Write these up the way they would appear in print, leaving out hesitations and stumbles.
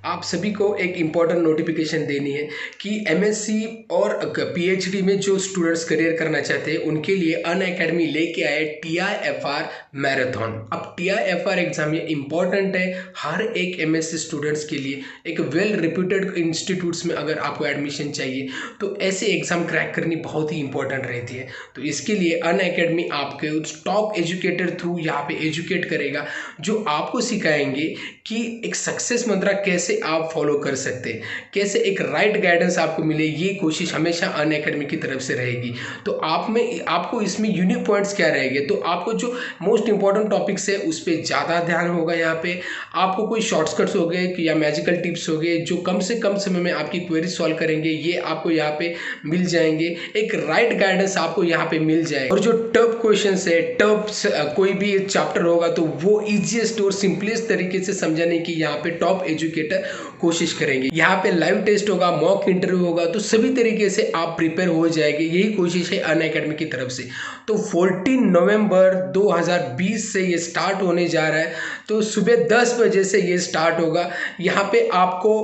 आप सभी को एक इम्पॉर्टेंट नोटिफिकेशन देनी है कि एमएससी और पीएचडी में जो स्टूडेंट्स करियर करना चाहते हैं उनके लिए अनअकैडमी लेके आए टीआईएफआर मैराथन। अब टीआईएफआर एग्जाम ये इम्पॉर्टेंट है हर एक एमएससी स्टूडेंट्स के लिए। एक वेल रिप्यूटेड इंस्टीट्यूट्स में अगर आपको एडमिशन चाहिए तो ऐसे एग्जाम क्रैक करनी बहुत ही इंपॉर्टेंट रहती है। तो इसके लिए अनअकैडमी आपके टॉप एजुकेटर थ्रू यहाँ पे एजुकेट करेगा, जो आपको सिखाएंगे कि एक सक्सेस मंत्र कैसे आप फॉलो कर सकते हैं, कैसे एक राइट गाइडेंस आपको मिले। ये कोशिश हमेशा अनअकैडमी की तरफ से रहेगी। तो आपको इसमें यूनिक पॉइंट्स क्या रहेंगे, तो आपको जो मोस्ट इंपॉर्टेंट टॉपिक्स है उस पर ज़्यादा ध्यान होगा। यहाँ पे आपको कोई शॉर्टकट्स हो गए या मैजिकल टिप्स हो गए जो कम से कम समय में आपकी क्वेरी सॉल्व करेंगे, ये आपको यहाँ पे मिल जाएंगे। एक राइट गाइडेंस आपको यहाँ पे मिल जाएगा। और जो टफ क्वेश्चन है, टफ कोई भी चैप्टर होगा तो वो इजीएस्ट और सिंपलेस्ट तरीके से समझाने की यहाँ पे टॉप एजुकेटर कोशिश करेंगे। यहाँ पे लाइव टेस्ट होगा, मॉक इंटरव्यू होगा, तो सभी तरीके से आप प्रिपेयर हो जाएंगे। यही कोशिश है अनअकैडमी की तरफ से। तो 14 नवंबर 2020 से ये स्टार्ट होने जा रहा है। तो सुबह 10 बजे से ये स्टार्ट होगा। यहाँ पे आपको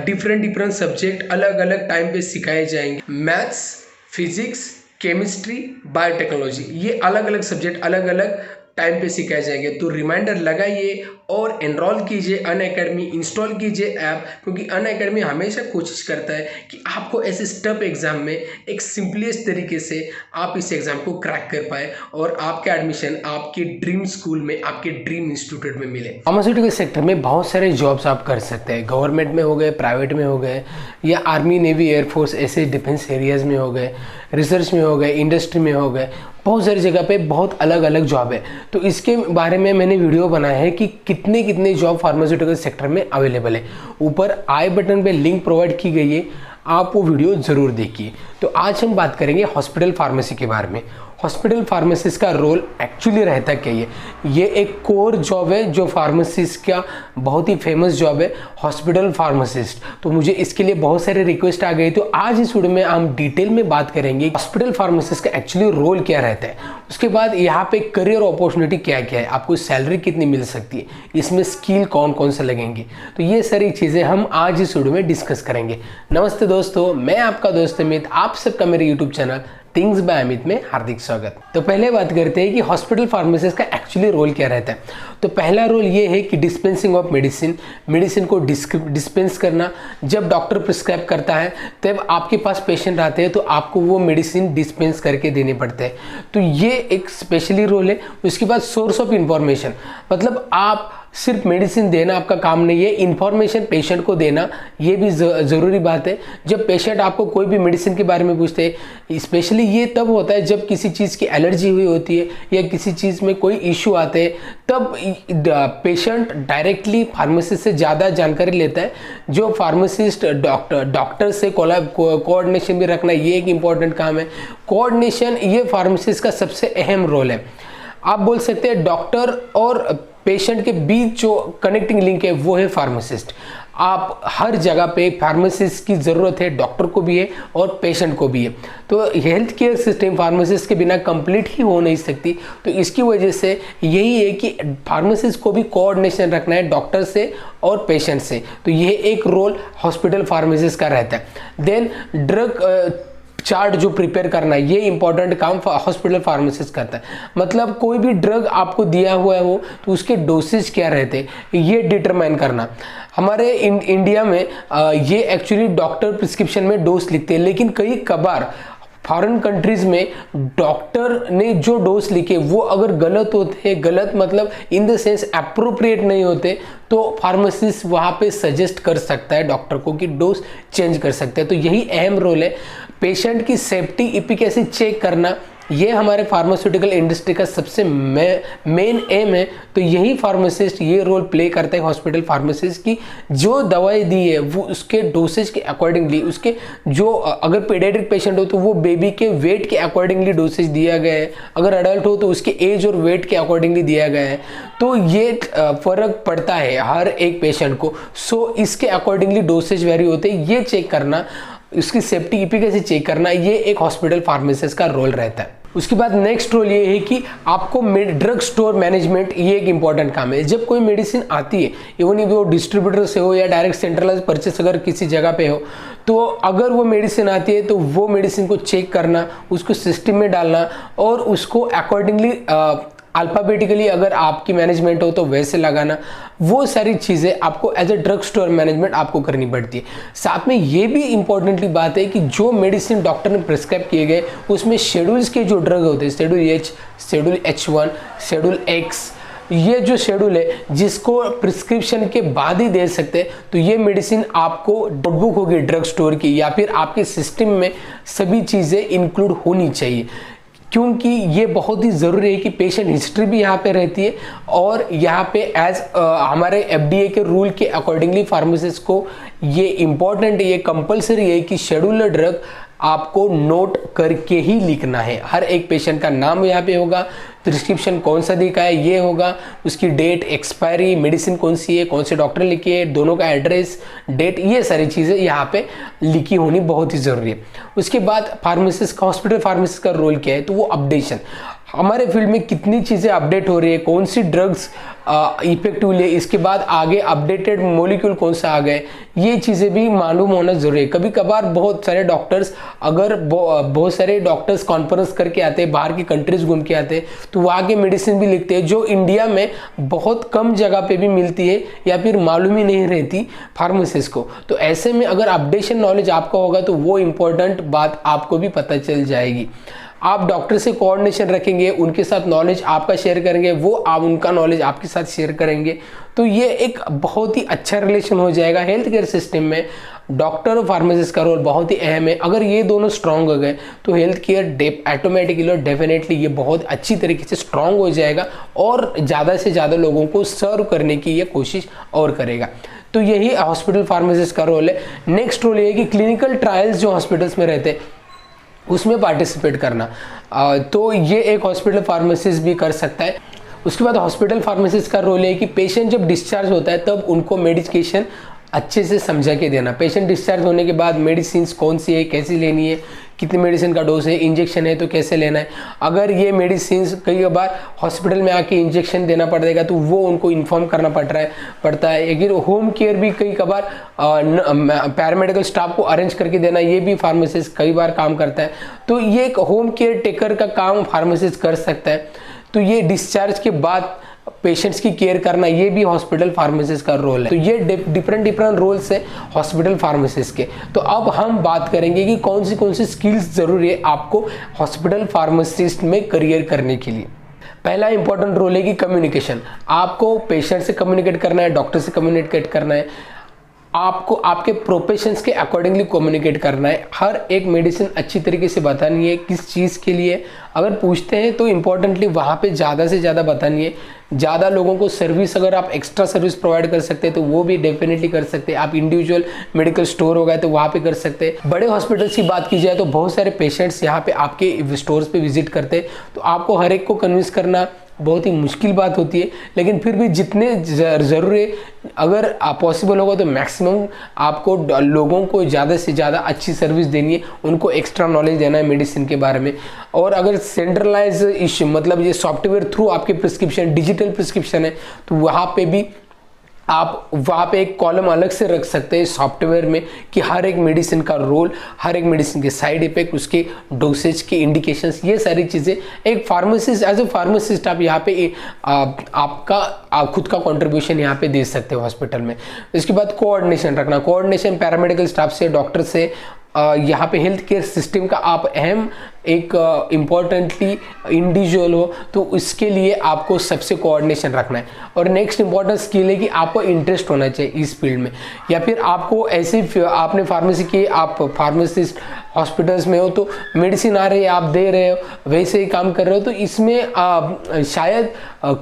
डिफरेंट सब्जेक्ट अलग अलग टाइम पे सिखाए जाएंगे। मैथ्स, फिजिक्स, केमिस्ट्री, बायोटेक्नोलॉजी, ये अलग अलग सब्जेक्ट अलग अलग टाइम पे सिखाए जाएंगे। तो रिमाइंडर लगाइए और एनरोल कीजिए अनअकैडमी, इंस्टॉल कीजिए ऐप, क्योंकि अनअकैडमी हमेशा कोशिश करता है कि आपको ऐसे टफ एग्जाम में एक सिंपलेस्ट तरीके से आप इस एग्जाम को क्रैक कर पाए और आपका एडमिशन आपके ड्रीम स्कूल में, आपके ड्रीम इंस्टीट्यूट में मिले। फार्मास्यूटिकल सेक्टर में बहुत सारे जॉब्स आप कर सकते हैं। गवर्नमेंट में हो गए, प्राइवेट में हो गए, या आर्मी, नेवी, एयरफोर्स, ऐसे डिफेंस एरियाज में हो गए, रिसर्च में हो गए, इंडस्ट्री में हो गए, बहुत सारी जगह पे बहुत अलग अलग जॉब है। तो इसके बारे में मैंने वीडियो बनाया है कि कितने कितने जॉब फार्मास्यूटिकल सेक्टर में अवेलेबल है। ऊपर आई बटन पे लिंक प्रोवाइड की गई है, आप वो वीडियो ज़रूर देखिए। तो आज हम बात करेंगे हॉस्पिटल फार्मेसी के बारे में। हॉस्पिटल फार्मासिस्ट का रोल एक्चुअली रहता क्या है? ये एक कोर जॉब है जो फार्मासिस्ट का बहुत ही फेमस जॉब है, हॉस्पिटल फार्मासिस्ट। तो मुझे इसके लिए बहुत सारे रिक्वेस्ट आ गई, तो आज इस वीडियो में हम डिटेल में बात करेंगे हॉस्पिटल फार्मासिस्ट का एक्चुअली रोल क्या रहता है। उसके बाद यहाँ पे करियर अपॉर्चुनिटी क्या क्या है, आपको सैलरी कितनी मिल सकती है, इसमें स्किल कौन कौन से लगेंगे, तो ये सारी चीज़ें हम आज इस वीडियो में डिस्कस करेंगे। नमस्ते दोस्तों, मैं आपका दोस्त अमित, आप सबका मेरे YouTube channel things by Amit में हार्दिक स्वागत। तो पहले बात करते हैं कि हॉस्पिटल फार्मासिस्ट का एक्चुअली रोल क्या रहता है। तो पहला रोल ये है कि डिस्पेंसिंग ऑफ मेडिसिन को डिस्पेंस करना। जब डॉक्टर प्रिस्क्राइब करता है तब आपके पास पेशेंट आते हैं तो आपको वो मेडिसिन डिस्पेंस करके देने पड़ते हैं। तो ये एक स्पेशली रोल है। उसके बाद सोर्स ऑफ इंफॉर्मेशन, मतलब आप सिर्फ मेडिसिन देना आपका काम नहीं है, इंफॉर्मेशन पेशेंट को देना ये भी ज़रूरी बात है। जब पेशेंट आपको कोई भी मेडिसिन के बारे में पूछते हैं, स्पेशली ये तब होता है जब किसी चीज़ की एलर्जी हुई होती है या किसी चीज़ में कोई इशू आते हैं, तब पेशेंट डायरेक्टली फार्मासिस्ट से ज़्यादा जानकारी लेता है। जो फार्मासिस्ट डॉक्टर से कोऑर्डिनेशन भी रखना, ये एक इम्पॉर्टेंट काम है। कोऑर्डिनेशन ये फार्मासिस्ट का सबसे अहम रोल है। आप बोल सकते हैं डॉक्टर और पेशेंट के बीच जो कनेक्टिंग लिंक है वो है फार्मासिस्ट। आप हर जगह पे फार्मासिस्ट की ज़रूरत है, डॉक्टर को भी है और पेशेंट को भी है। तो हेल्थ केयर सिस्टम फार्मासिस्ट के बिना कंप्लीट ही हो नहीं सकती। तो इसकी वजह से यही है कि फार्मासिस्ट को भी कोऑर्डिनेशन रखना है डॉक्टर से और पेशेंट से। तो यह एक रोल हॉस्पिटल फार्मासिस्ट का रहता है। देन ड्रग चार्ट जो प्रिपेयर करना है, ये इंपॉर्टेंट काम हॉस्पिटल फार्मासिस्ट करता है। मतलब कोई भी ड्रग आपको दिया हुआ है हो तो उसके डोसेज क्या रहते हैं ये डिटरमाइन करना। हमारे इंडिया में ये एक्चुअली डॉक्टर प्रिस्क्रिप्शन में डोज लिखते हैं, लेकिन कई कबार फॉरेन कंट्रीज में डॉक्टर ने जो डोज लिखे वो अगर गलत होते हैं, गलत मतलब इन द सेंस अप्रोप्रिएट नहीं होते, तो फार्मासिस्ट वहाँ पे सजेस्ट कर सकता है डॉक्टर को कि डोज चेंज कर सकते हैं। तो यही अहम रोल है। पेशेंट की सेफ्टी, एफिकेसी चेक करना, ये हमारे फार्मास्यूटिकल इंडस्ट्री का सबसे मेन एम है। तो यही फार्मासिस्ट ये रोल प्ले करता है हॉस्पिटल फार्मासिस्ट की। जो दवाई दी है वो उसके डोसेज के अकॉर्डिंगली, उसके जो अगर पीडियाट्रिक पेशेंट हो तो वो बेबी के वेट के अकॉर्डिंगली डोसेज दिया गया है, अगर अडल्ट हो तो उसके एज और वेट के अकॉर्डिंगली दिया गया है। तो ये फ़र्क पड़ता है हर एक पेशेंट को। सो इसके अकॉर्डिंगली डोसेज वेरी होते हैं। ये चेक करना, उसकी सेफ्टी एफिकेसी चेक करना, ये एक हॉस्पिटल फार्मासिस्ट का रोल रहता है। उसके बाद नेक्स्ट रोल ये है कि आपको ड्रग स्टोर मैनेजमेंट, ये एक इंपॉर्टेंट काम है। जब कोई मेडिसिन आती है, इवन वो डिस्ट्रीब्यूटर से हो या डायरेक्ट सेंट्रलाइज परचेस अगर किसी जगह पे हो, तो अगर वो मेडिसिन आती है तो वो मेडिसिन को चेक करना, उसको सिस्टम में डालना और उसको अकॉर्डिंगली अल्फाबेटिकली अगर आपकी मैनेजमेंट हो तो वैसे लगाना, वो सारी चीज़ें आपको as a drug store management आपको करनी पड़ती है। साथ में ये भी इंपॉर्टेंटली बात है कि जो मेडिसिन डॉक्टर ने प्रिस्क्राइब किए गए उसमें शेड्यूल्स के जो ड्रग होते हैं, schedule H, schedule H1, schedule x, ये जो शेड्यूल है जिसको प्रिस्क्रिप्शन के बाद ही दे सकते हैं, तो ये मेडिसिन आपको नोटबुक होगी ड्रग स्टोर की या फिर आपके सिस्टम में सभी चीज़ें इंक्लूड होनी चाहिए, क्योंकि ये बहुत ही ज़रूरी है कि पेशेंट हिस्ट्री भी यहाँ पे रहती है और यहाँ पे एज हमारे FDA के रूल के अकॉर्डिंगली फार्मासिस्ट को ये इम्पॉर्टेंट है, ये कंपलसरी है कि शेड्यूल ड्रग आपको नोट करके ही लिखना है। हर एक पेशेंट का नाम यहाँ पे होगा, प्रिस्क्रिप्शन कौन सा दिखा है ये होगा, उसकी डेट, एक्सपायरी, मेडिसिन कौन सी है, कौन से डॉक्टर लिखी है, दोनों का एड्रेस, डेट, ये सारी चीज़ें यहाँ पे लिखी होनी बहुत ही ज़रूरी है। उसके बाद फार्मासिस्ट का, हॉस्पिटल फार्मासिस्ट का रोल क्या है, तो वो अपडेशन, हमारे फील्ड में कितनी चीज़ें अपडेट हो रही है, कौन सी ड्रग्स इफेक्टिव है, इसके बाद आगे अपडेटेड मॉलिक्यूल कौन सा आ गए, ये चीज़ें भी मालूम होना जरूरी है। कभी कभार बहुत सारे डॉक्टर्स, अगर बहुत सारे डॉक्टर्स कॉन्फ्रेंस करके आते हैं, बाहर की कंट्रीज घूम के आते हैं, तो वहाँ के मेडिसिन भी लिखते हैं जो इंडिया में बहुत कम जगह पे भी मिलती है या फिर मालूम ही नहीं रहती फार्मासिस्ट को। तो ऐसे में अगर अपडेशन नॉलेज आपका होगा तो वो इम्पोर्टेंट बात आपको भी पता चल जाएगी। आप डॉक्टर से कोऑर्डिनेशन रखेंगे, उनके साथ नॉलेज आपका शेयर करेंगे, वो आप उनका नॉलेज आपके साथ शेयर करेंगे, तो ये एक बहुत ही अच्छा रिलेशन हो जाएगा। हेल्थ केयर सिस्टम में डॉक्टर और फार्मासिस्ट का रोल बहुत ही अहम है। अगर ये दोनों स्ट्रांग हो गए तो हेल्थ केयर ऑटोमेटिकली और डेफिनेटली ये बहुत अच्छी तरीके से स्ट्रांग हो जाएगा और ज़्यादा से ज़्यादा लोगों को सर्व करने की ये कोशिश और करेगा। तो यही हॉस्पिटल फार्मासिस्ट का रोल है। नेक्स्ट रोल ये है कि क्लिनिकल ट्रायल्स जो हॉस्पिटल्स में रहते हैं उसमें पार्टिसिपेट करना, तो ये एक हॉस्पिटल फार्मासिस्ट भी कर सकता है। उसके बाद हॉस्पिटल फार्मासिस्ट का रोल है कि पेशेंट जब डिस्चार्ज होता है तब उनको मेडिकेशन अच्छे से समझा के देना। पेशेंट डिस्चार्ज होने के बाद मेडिसिन कौन सी है, कैसी लेनी है, कितनी मेडिसिन का डोज है, इंजेक्शन है तो कैसे लेना है। अगर ये मेडिसिन कई बार हॉस्पिटल में आके इंजेक्शन देना पड़ेगा तो वो उनको इन्फॉर्म करना पड़ता है। अगर होम केयर भी कई बार पैरामेडिकल स्टाफ को अरेंज करके देना, ये भी फार्मासिस्ट कई बार काम करता है। तो ये एक होम केयर टेकर का काम फार्मासिस्ट कर सकता है। तो ये डिस्चार्ज के बाद पेशेंट्स की केयर करना, ये भी हॉस्पिटल फार्मासिस्ट का रोल है। तो ये डिफरेंट रोल्स है हॉस्पिटल फार्मासिस्ट के। तो अब हम बात करेंगे कि कौन सी स्किल्स जरूरी है आपको हॉस्पिटल फार्मासिस्ट में करियर करने के लिए। पहला इंपॉर्टेंट रोल है कि कम्युनिकेशन, आपको पेशेंट से कम्युनिकेट करना है, डॉक्टर से कम्युनिकेट करना है, आपको आपके प्रोफेशंस के अकॉर्डिंगली कम्युनिकेट करना है। हर एक मेडिसिन अच्छी तरीके से बतानी है, किस चीज़ के लिए अगर पूछते हैं तो इम्पोर्टेंटली वहाँ पे ज़्यादा से ज़्यादा बतानी है। ज़्यादा लोगों को सर्विस, अगर आप एक्स्ट्रा सर्विस प्रोवाइड कर सकते हैं तो वो भी डेफिनेटली कर सकते हैं। आप इंडिविजुअल मेडिकल स्टोर हो गए तो वहाँ पे कर सकते हैं। बड़े हॉस्पिटल्स की बात की जाए तो बहुत सारे पेशेंट्स यहाँ पे आपके स्टोर्स पे विजिट करते हैं, तो आपको हर एक को कन्विंस करना बहुत ही मुश्किल बात होती है, लेकिन फिर भी जितने ज़रूरी अगर पॉसिबल होगा तो मैक्सिमम आपको लोगों को ज़्यादा से ज़्यादा अच्छी सर्विस देनी है, उनको एक्स्ट्रा नॉलेज देना है मेडिसिन के बारे में। और अगर सेंट्रलाइज इश्यू, मतलब ये सॉफ्टवेयर थ्रू आपके प्रिस्क्रिप्शन, डिजिटल प्रिस्क्रिप्शन है, तो वहाँ पे भी आप वहाँ पे एक कॉलम अलग से रख सकते हैं सॉफ्टवेयर में कि हर एक मेडिसिन का रोल, हर एक मेडिसिन के साइड इफेक्ट, उसके डोसेज के इंडिकेशंस, ये सारी चीज़ें एक फार्मासिस्ट, एज ए फार्मासिस्ट आप यहाँ पे आपका खुद का कंट्रीब्यूशन यहाँ पे दे सकते हो हॉस्पिटल में। इसके बाद कोऑर्डिनेशन रखना, कोऑर्डिनेशन पैरामेडिकल स्टाफ से, डॉक्टर से, यहाँ पे हेल्थ केयर सिस्टम का आप अहम एक इम्पॉर्टेंटली इंडिविजुअल हो, तो इसके लिए आपको सबसे कोऑर्डिनेशन रखना है। और नेक्स्ट इंपॉर्टेंट स्किल है कि आपको इंटरेस्ट होना चाहिए इस फील्ड में, या फिर आपको ऐसे आपने फार्मेसी की, आप फार्मासिस्ट हॉस्पिटल्स में हो तो मेडिसिन आ रही है, आप दे रहे हो, वैसे ही काम कर रहे हो, तो इसमें शायद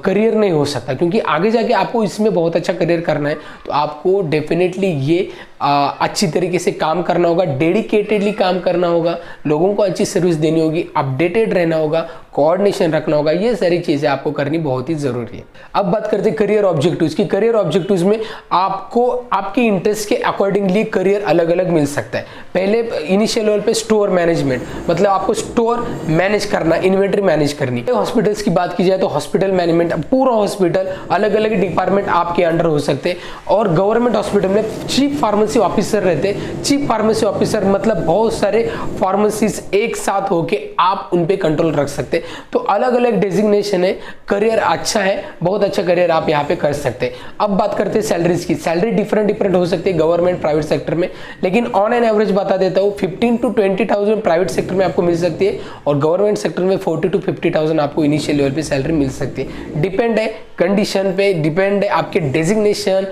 करियर नहीं हो सकता, क्योंकि आगे जाके आपको इसमें बहुत अच्छा करियर करना है। तो आपको डेफिनेटली ये अच्छी तरीके से काम करना होगा, डेडिकेटेडली काम करना होगा, लोगों को अच्छी सर्विस देनी होगी, अपडेटेड रहना होगा, कोऑर्डिनेशन रखना होगा, ये सारी चीज़ें आपको करनी बहुत ही ज़रूरी है। अब बात करते हैं करियर ऑब्जेक्टिव्स की। करियर ऑब्जेक्टिव्स में आपको आपके इंटरेस्ट के अकॉर्डिंगली करियर अलग अलग मिल सकता है। पहले इनिशियल लेवल पे स्टोर मैनेजमेंट, मतलब आपको स्टोर मैनेज करना, इन्वेंट्री मैनेज करनी। हॉस्पिटल्स की बात की जाए तो हॉस्पिटल मैनेजमेंट, पूरा हॉस्पिटल, अलग अलग डिपार्टमेंट आपके अंडर हो सकते हैं। और गवर्नमेंट हॉस्पिटल में चीफ फार्मेसी ऑफिसर रहते हैं। चीफ फार्मेसी ऑफिसर मतलब बहुत सारे फार्मेसीज एक साथ होके आप उन पे कंट्रोल रख सकते हैं। तो अलग अलग डेजिग्नेशन है, करियर अच्छा है, बहुत अच्छा करियर आप यहाँ पे कर सकते हैं। अब बात करते हैं सैलरीज की। सैलरी डिफरेंट हो सकती है गवर्नमेंट प्राइवेट सेक्टर में, लेकिन ऑन एन एवरेज बता देता हूँ 15 to 20,000 प्राइवेट सेक्टर में आपको मिल सकती है और गवर्नमेंट सेक्टर में 40 to 50,000 आपको इनिशियल लेवल पे सैलरी मिल सकती है। डिपेंड है कंडीशन पे, डिपेंड है आपके डेजिग्नेशन,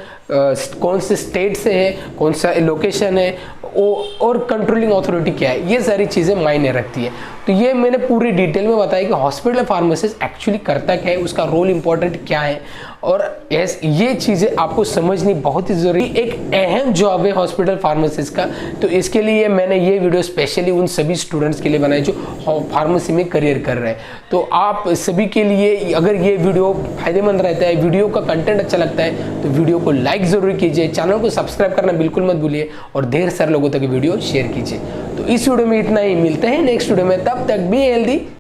कौन से स्टेट से है, कौन सा लोकेशन है और कंट्रोलिंग अथॉरिटी क्या है, ये सारी चीज़ें मायने रखती है। तो ये मैंने पूरी डिटेल में बताया कि हॉस्पिटल फार्मासिस्ट एक्चुअली करता क्या है, उसका रोल इंपॉर्टेंट क्या है, और ये चीज़ें आपको समझनी बहुत ही ज़रूरी। एक अहम जॉब है हॉस्पिटल फार्मासिस्ट का। तो इसके लिए मैंने ये वीडियो स्पेशली उन सभी स्टूडेंट्स के लिए बनाई जो फार्मेसी में करियर कर रहे हैं। तो आप सभी के लिए अगर ये वीडियो फायदेमंद रहता है, वीडियो का कंटेंट अच्छा लगता है, तो वीडियो को लाइक ज़रूर कीजिए, चैनल को सब्सक्राइब करना बिल्कुल मत भूलिए और ढेर सारे लोगों तक वीडियो शेयर कीजिए। तो इस वीडियो में इतना ही, मिलते हैं नेक्स्ट वीडियो में, तब तक बी हेल्दी।